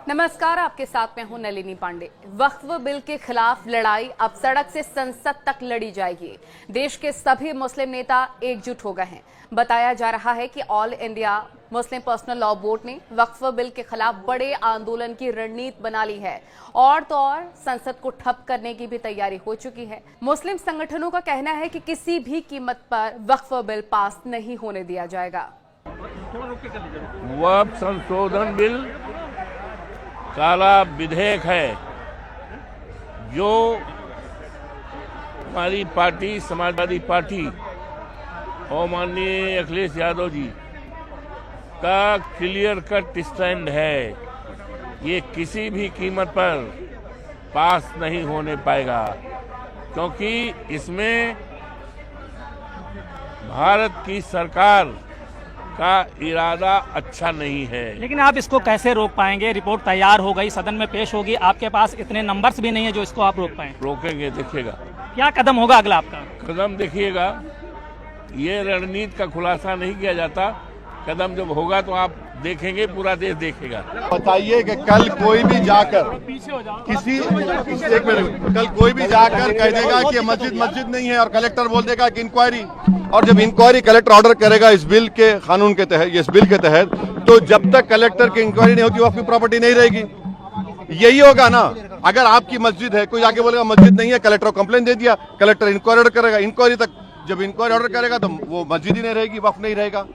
नमस्कार, आपके साथ में हूं नलिनी पांडे। वक्फ बिल के खिलाफ लड़ाई अब सड़क से संसद तक लड़ी जाएगी। देश के सभी मुस्लिम नेता एकजुट हो गए हैं। बताया जा रहा है कि all India Muslim personal law board ने वक्फ बिल के खिलाफ बड़े आंदोलन की रणनीति बना ली है और तो और संसद को ठप करने की भी तैयारी हो चुकी है। मुस्लिम संगठनों का कहना है कि किसी भी कीमत पर वक्फ बिल पास नहीं होने दिया जाएगा। वक्फ संशोधन बिल काला विधेयक है जो हमारी पार्टी समाजवादी पार्टी और माननीय अखिलेश यादव जी का क्लियर कट स्टैंड है। ये किसी भी कीमत पर पास नहीं होने पाएगा क्योंकि इसमें भारत की सरकार का इरादा अच्छा नहीं है। लेकिन आप इसको कैसे रोक पाएंगे? रिपोर्ट तैयार हो गई, सदन में पेश होगी, आपके पास इतने नंबर्स भी नहीं है जो इसको आप रोक पाएं। रोकेंगे, देखिएगा क्या कदम होगा अगला आपका? कदम देखिएगा, ये रणनीति का खुलासा नहीं किया जाता। कदम जब होगा तो आप देखेंगे, पूरा देश देखेगा। बताइए कि कल कोई भी जाकर एक मिनट, कल कोई भी जाकर कह देगा कि मस्जिद नहीं है और कलेक्टर बोल देगा कि इंक्वायरी, और जब इंक्वायरी कलेक्टर ऑर्डर करेगा इस बिल के कानून के तहत, इस बिल के तहत, तो जब तक कलेक्टर की इंक्वायरी नहीं होगी वक्फ की प्रॉपर्टी नहीं रहेगी। यही होगा ना। अगर आपकी मस्जिद है, कोई आके बोलेगा मस्जिद नहीं है, कलेक्टर को कंप्लेंट दे दिया, कलेक्टर इंक्वायरी ऑर्डर करेगा, इंक्वायरी तक जब इंक्वायरी ऑर्डर करेगा तो वो मस्जिद ही नहीं रहेगी, वक्फ नहीं रहेगा।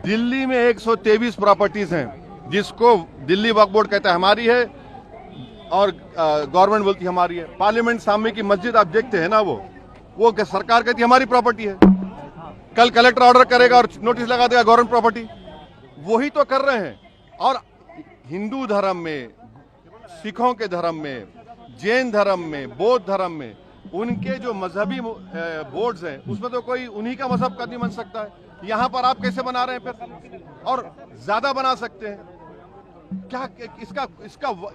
दिल्ली में 123 प्रॉपर्टीज हैं जिसको दिल्ली वक्फ बोर्ड कहता है हमारी है और गवर्नमेंट बोलती है हमारी है। पार्लियामेंट सामने की मस्जिद आप देखते हैं ना, वो सरकार कहती है हमारी प्रॉपर्टी है। कल कलेक्टर ऑर्डर करेगा और नोटिस लगा देगा गवर्नमेंट प्रॉपर्टी। वही तो कर रहे हैं। और हिंदू धर्म में, सिखों के धर्म में, जैन धर्म में, बौद्ध धर्म में उनके जो मजहबी बोर्ड्स हैं उसमें तो कोई उन्हीं का मजहब का नहीं बन सकता है। यहाँ पर आप कैसे बना रहे हैं फिर, और ज्यादा बना सकते हैं क्या?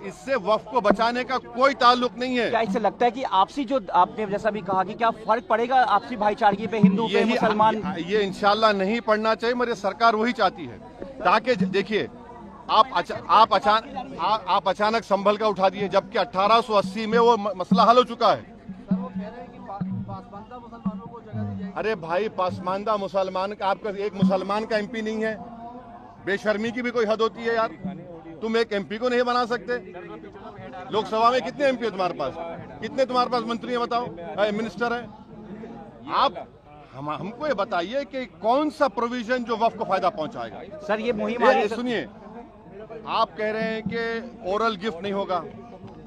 इससे वक्फ को बचाने का कोई ताल्लुक नहीं है। क्या इससे लगता है कि आपसी, जो आपने जैसा भी कहा, कि क्या फर्क पड़ेगा आपसी भाईचारगी पे, हिंदू पे, मुसलमान? ये इंशाल्लाह नहीं पड़ना चाहिए। मेरी सरकार वही चाहती है ताकि देखिए आप अचानक संभल का उठा दिए, जबकि 1880 में वो मसला हल हो चुका है। अरे भाई, पासमानदा मुसलमान का, आपका एक मुसलमान का एमपी नहीं है? बेशर्मी की भी कोई हद होती है यार। तुम एक एमपी को नहीं बना सकते? लोकसभा में कितने एमपी है तुम्हारे पास? कितने तुम्हारे पास मंत्री है बताओ, मिनिस्टर है? आप हमको ये बताइए कि कौन सा प्रोविजन जो वक्फ को फायदा पहुंचाएगा। सर ये मुहिम, सुनिए, आप कह रहे हैं कि ओरल गिफ्ट नहीं होगा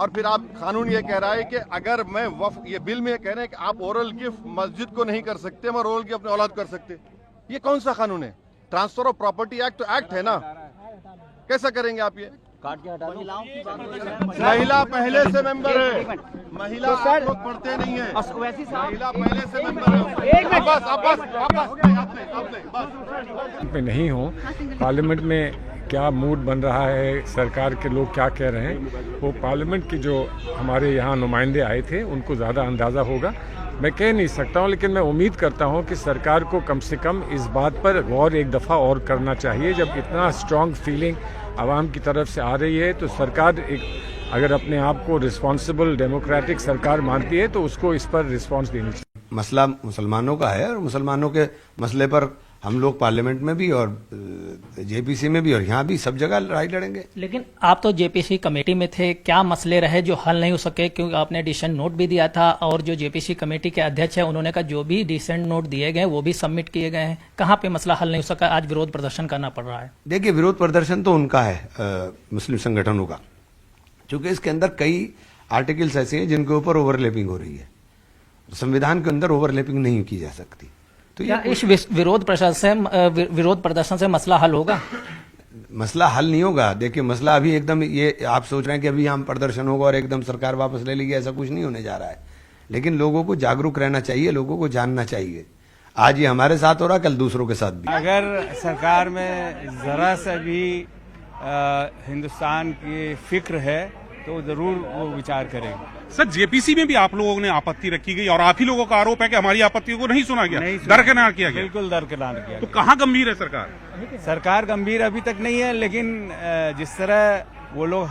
और फिर आप कानून ये कह रहा है कि अगर मैं वक्फ, ये बिल में कह रहे हैं कि आप ओरल गिफ्ट मस्जिद को नहीं कर सकते मगर ओरल गिफ्ट अपने औलाद कर सकते। ये कौन सा कानून है? ट्रांसफर ऑफ प्रॉपर्टी एक्ट तो एक्ट है ना, कैसा करेंगे आप? ये काट के हटा दो। महिला पहले से मेंबर है, महिला तो आप लोग पढ़ते नहीं है, महिला पहले से मेंबर है। में नहीं हो, पार्लियामेंट में क्या मूड बन रहा है, सरकार के लोग क्या कह रहे हैं, वो पार्लियामेंट के जो हमारे यहाँ नुमाइंदे आए थे उनको ज़्यादा अंदाज़ा होगा। मैं कह नहीं सकता हूँ, लेकिन मैं उम्मीद करता हूँ कि सरकार को कम से कम इस बात पर गौर एक दफ़ा और करना चाहिए। जब इतना स्ट्रॉन्ग फीलिंग आवाम की तरफ से आ रही है तो सरकार अगर अपने आप को रिस्पॉन्सिबल डेमोक्रेटिक सरकार मानती है तो उसको इस पर रिस्पॉन्स देनी चाहिए। मसला मुसलमानों का है और मुसलमानों के मसले पर हम लोग पार्लियामेंट में भी और जेपीसी में भी और यहाँ भी सब जगह लड़ाई लड़ेंगे। लेकिन आप तो जेपीसी कमेटी में थे, क्या मसले रहे जो हल नहीं हो सके? क्योंकि आपने डिसेंट नोट भी दिया था और जो जेपीसी कमेटी के अध्यक्ष है उन्होंने कहा जो भी डिसेंट नोट दिए गए वो भी सबमिट किए गए हैं। कहाँ पे मसला हल नहीं हो सका, आज विरोध प्रदर्शन करना पड़ रहा है? देखिए, विरोध प्रदर्शन तो उनका है, मुस्लिम संगठनों का, क्योंकि इसके अंदर कई आर्टिकल्स ऐसे हैं जिनके ऊपर ओवरलैपिंग हो रही है। संविधान के अंदर ओवरलैपिंग नहीं की जा सकती। तो क्या इस विरोध प्रदर्शन से मसला हल होगा? मसला हल नहीं होगा। देखिए, मसला अभी एकदम, ये आप सोच रहे हैं कि अभी हम प्रदर्शन होगा और एकदम सरकार वापस ले लेगी, ऐसा कुछ नहीं होने जा रहा है। लेकिन लोगों को जागरूक रहना चाहिए, लोगों को जानना चाहिए। आज ये हमारे साथ हो रहा, कल दूसरों के साथ भी। अगर सरकार में जरा सा भी हिंदुस्तान की फिक्र है तो जरूर वो विचार करेंगे। सर, जेपीसी में भी आप लोगों ने आपत्ति रखी गई और आप ही लोगों का आरोप है कि हमारी आपत्तियों को नहीं सुना गया, दरकिनार किया गया। बिल्कुल दरकिनार किया तो कहाँ गंभीर है सरकार? सरकार गंभीर अभी तक नहीं है, लेकिन जिस तरह वो लोग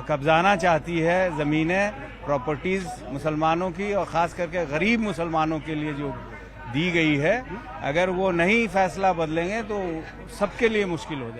कब्जाना चाहती है ज़मीनें, प्रॉपर्टीज़ मुसलमानों की, और ख़ास करके गरीब मुसलमानों के लिए जो दी गई है। अगर वो नहीं फैसला बदलेंगे तो सबके लिए मुश्किल हो जाए।